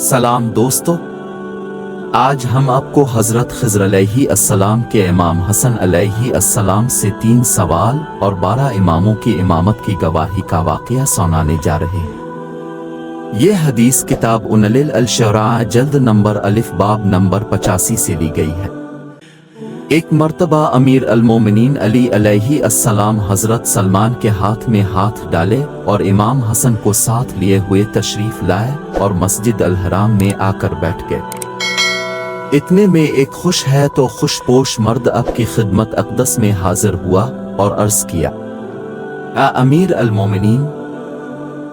سلام دوستو، آج ہم آپ کو حضرت خضر علیہ السلام کے امام حسن علیہ السلام سے 3 سوال اور 12 اماموں کی امامت کی گواہی کا واقعہ سنانے جا رہے ہیں۔ یہ حدیث کتاب انلل الشراع جلد نمبر الف باب نمبر 85 سے لی گئی ہے۔ ایک مرتبہ امیر المومنین علی علیہ السلام حضرت سلمان کے ہاتھ میں ہاتھ ڈالے اور امام حسن کو ساتھ لیے ہوئے تشریف لائے اور مسجد الحرام میں آ کر بیٹھ گئے۔ اتنے میں ایک خوش ہے تو خوش پوش مرد آپ کی خدمت اقدس میں حاضر ہوا اور عرض کیا: امیر المومنین،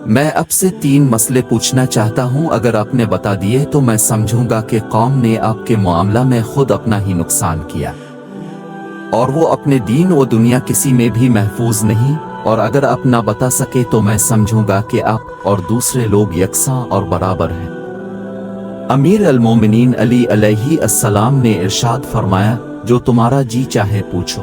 میں اب سے 3 مسئلے پوچھنا چاہتا ہوں، اگر آپ نے بتا دیے تو میں سمجھوں گا کہ قوم نے آپ کے معاملہ میں خود اپنا ہی نقصان کیا اور وہ اپنے دین و دنیا کسی میں بھی محفوظ نہیں، اور اگر آپ نہ بتا سکے تو میں سمجھوں گا کہ آپ اور دوسرے لوگ یکساں اور برابر ہیں۔ امیر المومنین علی علیہ السلام نے ارشاد فرمایا: جو تمہارا جی چاہے پوچھو۔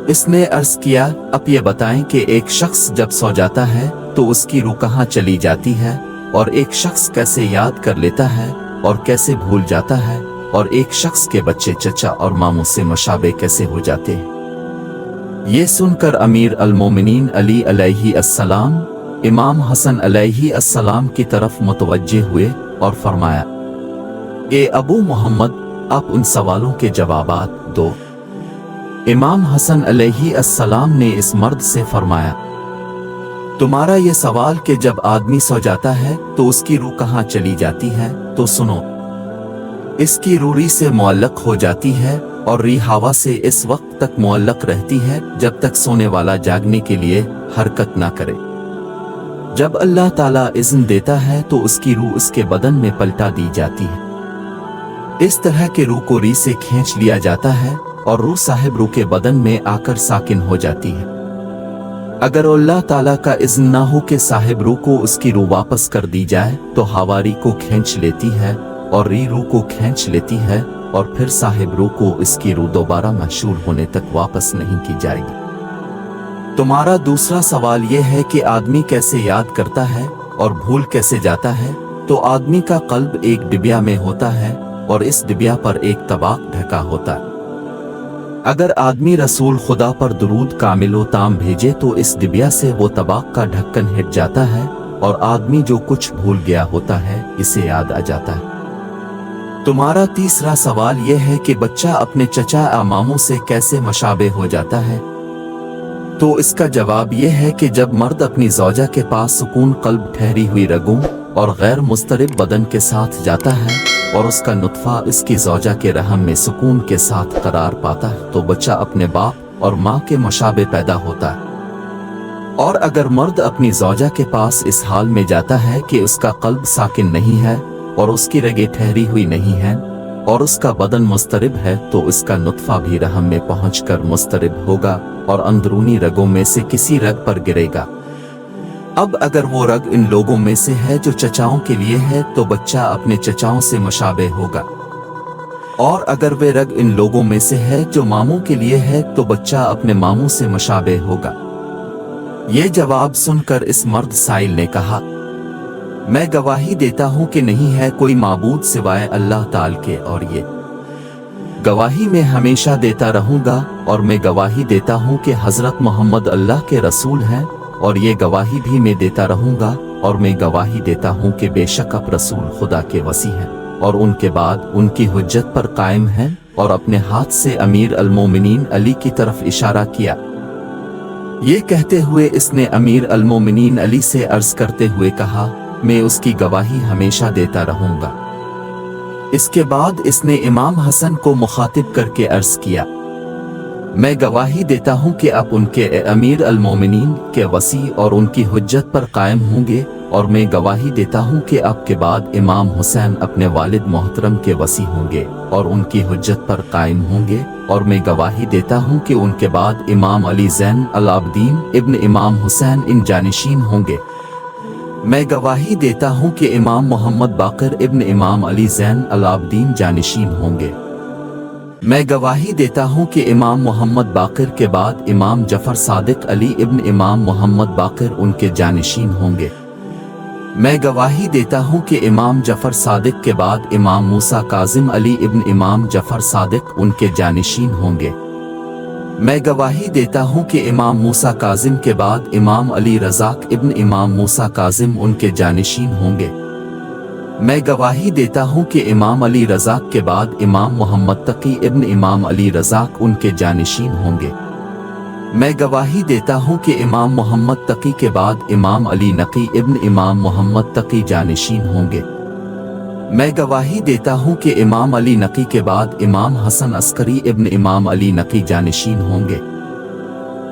اس نے عرض کیا: اب یہ بتائیں کہ ایک شخص جب سو جاتا ہے تو اس کی روح کہاں چلی جاتی ہے، اور ایک شخص کیسے یاد کر لیتا ہے اور کیسے بھول جاتا ہے، اور ایک شخص کے بچے چچا اور ماموں سے مشابہ کیسے ہو جاتے ہیں؟ یہ سن کر امیر المومنین علی علیہ السلام امام حسن علیہ السلام کی طرف متوجہ ہوئے اور فرمایا: اے ابو محمد، آپ ان سوالوں کے جوابات دو۔ امام حسن علیہ السلام نے اس مرد سے فرمایا: تمہارا یہ سوال کہ جب آدمی سو جاتا ہے تو اس کی روح کہاں چلی جاتی ہے، تو سنو۔ اس کی روح سے معلق ہو جاتی ہے اور ریح ہوا سے اس وقت تک معلق رہتی ہے جب تک سونے والا جاگنے کے لیے حرکت نہ کرے۔ جب اللہ تعالیٰ اذن دیتا ہے تو اس کی روح اس کے بدن میں پلٹا دی جاتی ہے۔ اس طرح کے روح کو ریح سے کھینچ لیا جاتا ہے اور روح صاحب روح کے بدن میں آ کر ساکن ہو جاتی ہے۔ اگر اللہ تعالیٰ کا اذن نہ ہو کہ صاحب روح کو اس کی روح واپس کر دی جائے تو ہوا ریح کو کھینچ لیتی ہے اور ریح روح کو کھینچ لیتی ہے، اور پھر صاحب روح کو اس کی روح دوبارہ محشور ہونے تک واپس نہیں کی جائے گی۔ تمہارا دوسرا سوال یہ ہے کہ آدمی کیسے یاد کرتا ہے اور بھول کیسے جاتا ہے، تو آدمی کا قلب ایک ڈبیا میں ہوتا ہے اور اس ڈبیا پر ایک طباق ڈھکا ہوتا ہے۔ اگر آدمی رسول خدا پر درود کامل و تام بھیجے تو اس ڈبیا سے وہ طباق کا ڈھکن ہٹ جاتا ہے اور آدمی جو کچھ بھول گیا ہوتا ہے اسے یاد آ جاتا ہے۔ تمہارا تیسرا سوال یہ ہے کہ بچہ اپنے چچا یا ماموں سے کیسے مشابہ ہو جاتا ہے، تو اس کا جواب یہ ہے کہ جب مرد اپنی زوجہ کے پاس سکون قلب ٹھہری ہوئی رگوں اور غیر مضطرب بدن کے ساتھ جاتا ہے اور اس کا نطفہ اس کی زوجہ کے رحم میں سکون کے ساتھ قرار پاتا ہے تو بچہ اپنے باپ اور ماں کے مشابہ پیدا ہوتا ہے۔ اور اگر مرد اپنی زوجہ کے پاس اس حال میں جاتا ہے کہ اس کا قلب ساکن نہیں ہے اور اس کی رگیں ٹھہری ہوئی نہیں ہیں اور اس کا بدن مضطرب ہے تو اس کا نطفہ بھی رحم میں پہنچ کر مضطرب ہوگا اور اندرونی رگوں میں سے کسی رگ پر گرے گا۔ اب اگر وہ رگ ان لوگوں میں سے ہے جو چچاؤں کے لیے ہے تو بچہ اپنے چچاؤں سے مشابہ ہوگا، اور اگر وہ رگ ان لوگوں میں سے ہے جو ماموں کے لیے ہے تو بچہ اپنے ماموں سے مشابہ ہوگا۔ یہ جواب سن کر اس مرد سائل نے کہا: میں گواہی دیتا ہوں کہ نہیں ہے کوئی معبود سوائے اللہ تعالی کے، اور یہ گواہی میں ہمیشہ دیتا رہوں گا، اور میں گواہی دیتا ہوں کہ حضرت محمد اللہ کے رسول ہیں، اور یہ گواہی بھی میں دیتا رہوں گا، اور میں گواہی دیتا ہوں کہ بے شک آپ رسول خدا کے وصی ہیں اور ان کے بعد ان کی حجت پر قائم ہیں، اور اپنے ہاتھ سے امیر المومنین علی کی طرف اشارہ کیا۔ یہ کہتے ہوئے اس نے امیر المومنین علی سے عرض کرتے ہوئے کہا: میں اس کی گواہی ہمیشہ دیتا رہوں گا۔ اس کے بعد اس نے امام حسن کو مخاطب کر کے عرض کیا: میں گواہی دیتا ہوں کہ آپ ان کے امیر المومنین کے وصی اور ان کی حجت پر قائم ہوں گے، اور میں گواہی دیتا ہوں کہ آپ کے بعد امام حسین اپنے والد محترم کے وصی ہوں گے اور ان کی حجت پر قائم ہوں گے، اور میں گواہی دیتا ہوں کہ ان کے بعد امام علی زین العابدین ابن امام حسین ان جانشین ہوں گے۔ میں گواہی دیتا ہوں کہ امام محمد باقر ابن امام علی زین العابدین جانشین ہوں گے۔ میں گواہی دیتا ہوں کہ امام محمد باقر کے بعد امام جعفر صادق علی ابن امام محمد باقر ان کے جانشین ہوں گے۔ میں گواہی دیتا ہوں کہ امام جعفر صادق کے بعد امام موسیٰ کاظم علی ابن امام جعفر صادق ان کے جانشین ہوں گے۔ میں گواہی دیتا ہوں کہ امام موسیٰ کاظم کے بعد امام علی رضاک ابن امام موسیٰ کاظم ان کے جانشین ہوں گے۔ میں گواہی دیتا ہوں کہ امام علی رضاک کے بعد امام محمد تقی ابن امام علی رضاک ان کے جانشین ہوں گے۔ میں گواہی دیتا ہوں کہ امام محمد تقی کے بعد امام علی نقی ابن امام محمد تقی جانشین ہوں گے۔ میں گواہی دیتا ہوں کہ امام علی نقی کے بعد امام حسن عسکری ابن امام علی نقی جانشین ہوں گے۔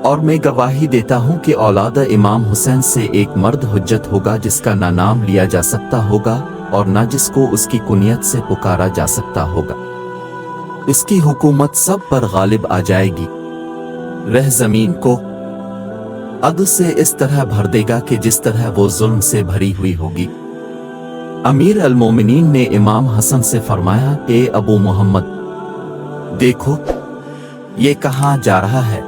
اور میں گواہی دیتا ہوں کہ اولاد امام حسین سے ایک مرد حجت ہوگا جس کا نہ نام لیا جا سکتا ہوگا اور نہ جس کو اس کی کنیت سے پکارا جا سکتا ہوگا۔ اس کی حکومت سب پر غالب آ جائے گی، رہ زمین کو عدل سے اس طرح بھر دے گا کہ جس طرح وہ ظلم سے بھری ہوئی ہوگی۔ امیر المومنین نے امام حسن سے فرمایا، اے ابو محمد، دیکھو یہ کہاں جا رہا ہے؟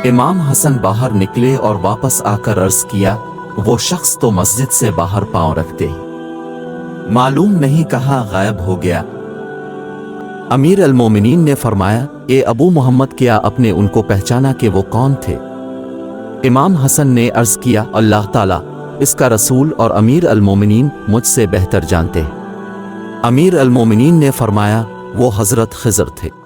امام حسن باہر نکلے اور واپس آ کر عرض کیا، وہ شخص تو مسجد سے باہر پاؤں رکھتے ہی معلوم نہیں کہاں غائب ہو گیا۔ امیر المومنین نے فرمایا، اے ابو محمد، کیا آپ نے ان کو پہچانا کہ وہ کون تھے؟ امام حسن نے عرض کیا، اللہ تعالیٰ، اس کا رسول اور امیر المومنین مجھ سے بہتر جانتے ہیں۔ امیر المومنین نے فرمایا، وہ حضرت خضر تھے۔